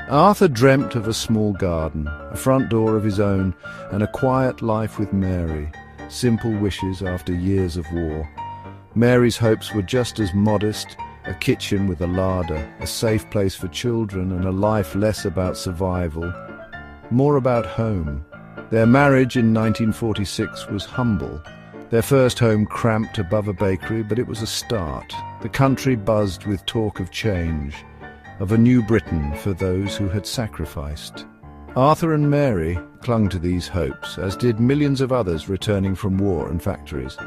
Arthur dreamt of a small garden, a front door of his own, and a quiet life with Mary. Simple wishes after years of war. Mary's hopes were just as modest: a kitchen with a larder, a safe place for children, and a life less about survival, more about home. Their marriage in 1946 was humble. Their first home cramped above a bakery, but it was a start. The country buzzed with talk of change, of a new Britain for those who had sacrificed. Arthur and Mary clung to these hopes, as did millions of others returning from war and factories.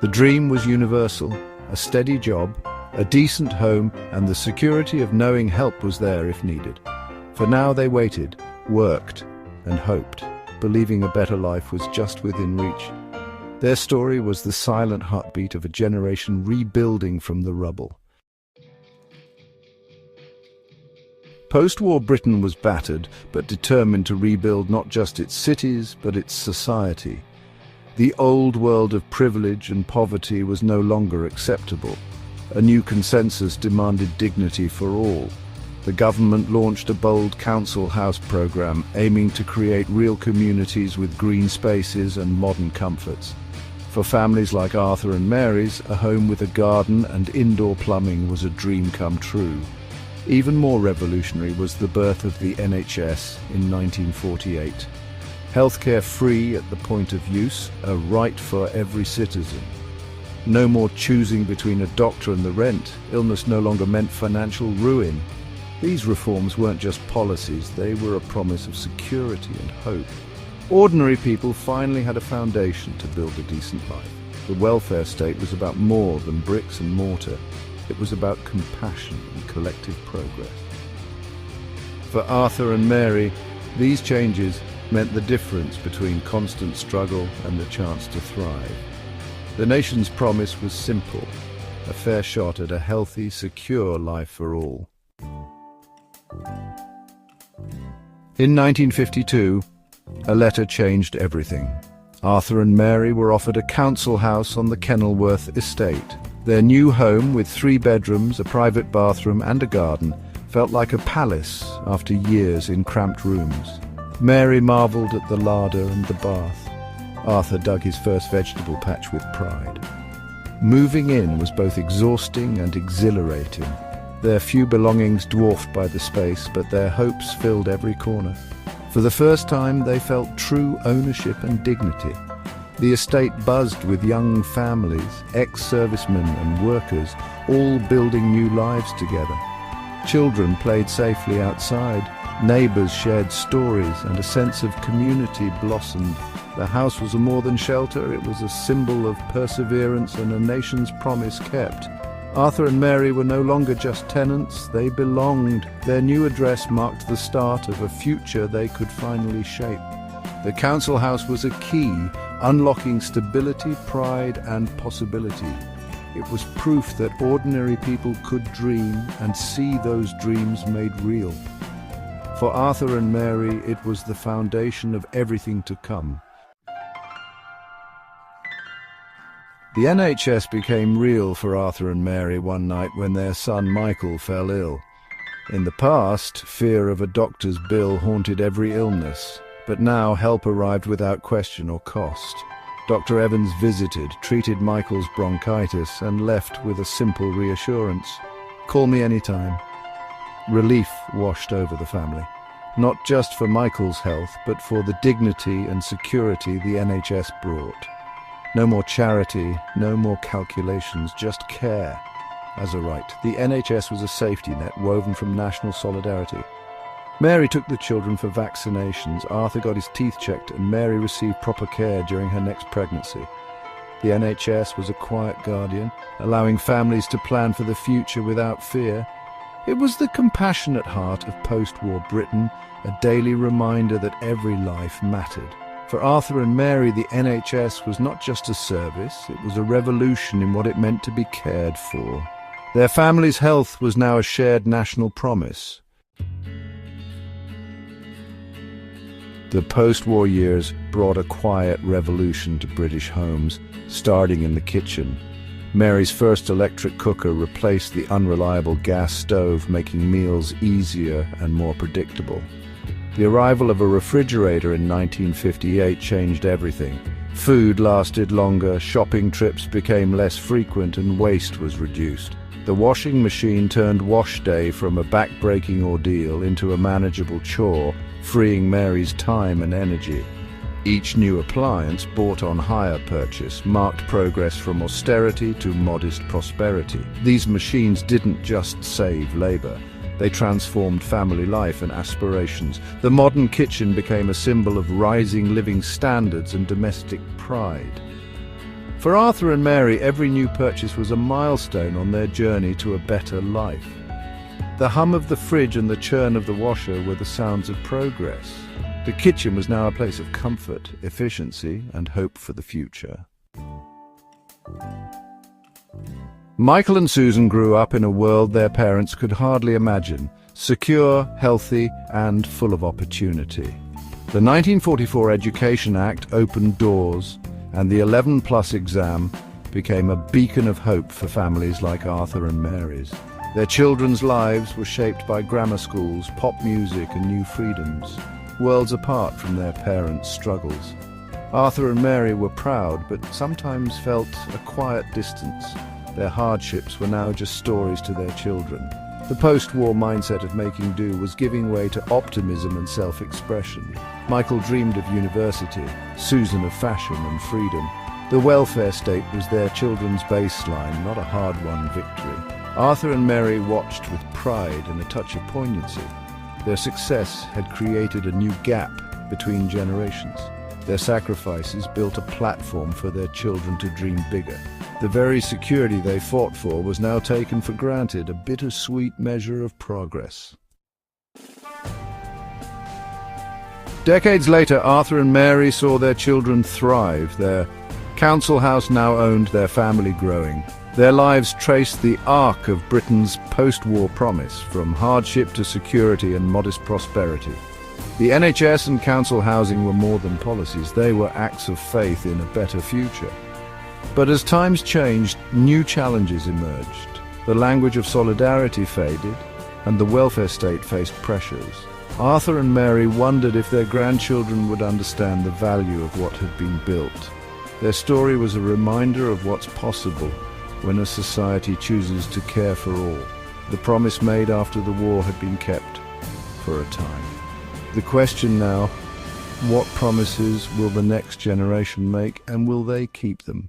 The dream was universal: a steady job, a decent home, and the security of knowing help was there if needed. For now they waited, worked, and hoped, believing a better life was just within reach. Their story was the silent heartbeat of a generation rebuilding from the rubble. Post-war Britain was battered, but determined to rebuild not just its cities, but its society. The old world of privilege and poverty was no longer acceptable. A new consensus demanded dignity for all. The government launched a bold council house program aiming to create real communities with green spaces and modern comforts. For families like Arthur and Mary's, a home with a garden and indoor plumbing was a dream come true. Even more revolutionary was the birth of the NHS in 1948. Healthcare free at the point of use, a right for every citizen. No more choosing between a doctor and the rent. Illness no longer meant financial ruin. These reforms weren't just policies, they were a promise of security and hope. Ordinary people finally had a foundation to build a decent life. The welfare state was about more than bricks and mortar. It was about compassion and collective progress. For Arthur and Mary, these changes meant the difference between constant struggle and the chance to thrive. The nation's promise was simple: a fair shot at a healthy, secure life for all. In 1952, a letter changed everything. Arthur and Mary were offered a council house on the Kenilworth estate. Their new home, with 3 bedrooms, a private bathroom and a garden, felt like a palace after years in cramped rooms. Mary marvelled at the larder and the bath. Arthur dug his first vegetable patch with pride. Moving in was both exhausting and exhilarating. Their few belongings dwarfed by the space, but their hopes filled every corner. For the first time, they felt true ownership and dignity. The estate buzzed with young families, ex-servicemen and workers, all building new lives together. Children played safely outside. Neighbours shared stories, and a sense of community blossomed. The house was more than shelter, it was a symbol of perseverance and a nation's promise kept. Arthur and Mary were no longer just tenants, they belonged. Their new address marked the start of a future they could finally shape. The council house was a key, unlocking stability, pride, and possibility. It was proof that ordinary people could dream and see those dreams made real. For Arthur and Mary, it was the foundation of everything to come. The NHS became real for Arthur and Mary one night when their son Michael fell ill. In the past, fear of a doctor's bill haunted every illness, but now help arrived without question or cost. Dr. Evans visited, treated Michael's bronchitis, and left with a simple reassurance: "Call me anytime." Relief washed over the family, not just for Michael's health, but for the dignity and security the NHS brought. No more charity, no more calculations, just care as a right. The NHS was a safety net woven from national solidarity. Mary took the children for vaccinations, Arthur got his teeth checked, and Mary received proper care during her next pregnancy. The NHS was a quiet guardian, allowing families to plan for the future without fear. It was the compassionate heart of post-war Britain, a daily reminder that every life mattered. For Arthur and Mary, the NHS was not just a service, it was a revolution in what it meant to be cared for. Their family's health was now a shared national promise. The post-war years brought a quiet revolution to British homes, starting in the kitchen. Mary's first electric cooker replaced the unreliable gas stove, making meals easier and more predictable. The arrival of a refrigerator in 1958 changed everything. Food lasted longer, shopping trips became less frequent, and waste was reduced. The washing machine turned wash day from a back-breaking ordeal into a manageable chore, freeing Mary's time and energy. Each new appliance, bought on hire purchase, marked progress from austerity to modest prosperity. These machines didn't just save labor. They transformed family life and aspirations. The modern kitchen became a symbol of rising living standards and domestic pride. For Arthur and Mary, every new purchase was a milestone on their journey to a better life. The hum of the fridge and the churn of the washer were the sounds of progress. The kitchen was now a place of comfort, efficiency, and hope for the future. Michael and Susan grew up in a world their parents could hardly imagine, secure, healthy, and full of opportunity. The 1944 Education Act opened doors, and the 11+ exam became a beacon of hope for families like Arthur and Mary's. Their children's lives were shaped by grammar schools, pop music, and new freedoms, worlds apart from their parents' struggles. Arthur and Mary were proud, but sometimes felt a quiet distance. Their hardships were now just stories to their children. The post-war mindset of making do was giving way to optimism and self-expression. Michael dreamed of university, Susan of fashion and freedom. The welfare state was their children's baseline, not a hard-won victory. Arthur and Mary watched with pride and a touch of poignancy. Their success had created a new gap between generations. Their sacrifices built a platform for their children to dream bigger. The very security they fought for was now taken for granted, a bittersweet measure of progress. Decades later, Arthur and Mary saw their children thrive. Their council house now owned their family growing. Their lives traced the arc of Britain's post-war promise, from hardship to security and modest prosperity. The NHS and council housing were more than policies, they were acts of faith in a better future. But as times changed, new challenges emerged. The language of solidarity faded, and the welfare state faced pressures. Arthur and Mary wondered if their grandchildren would understand the value of what had been built. Their story was a reminder of what's possible when a society chooses to care for all. The promise made after the war had been kept for a time. The question now, what promises will the next generation make, and will they keep them?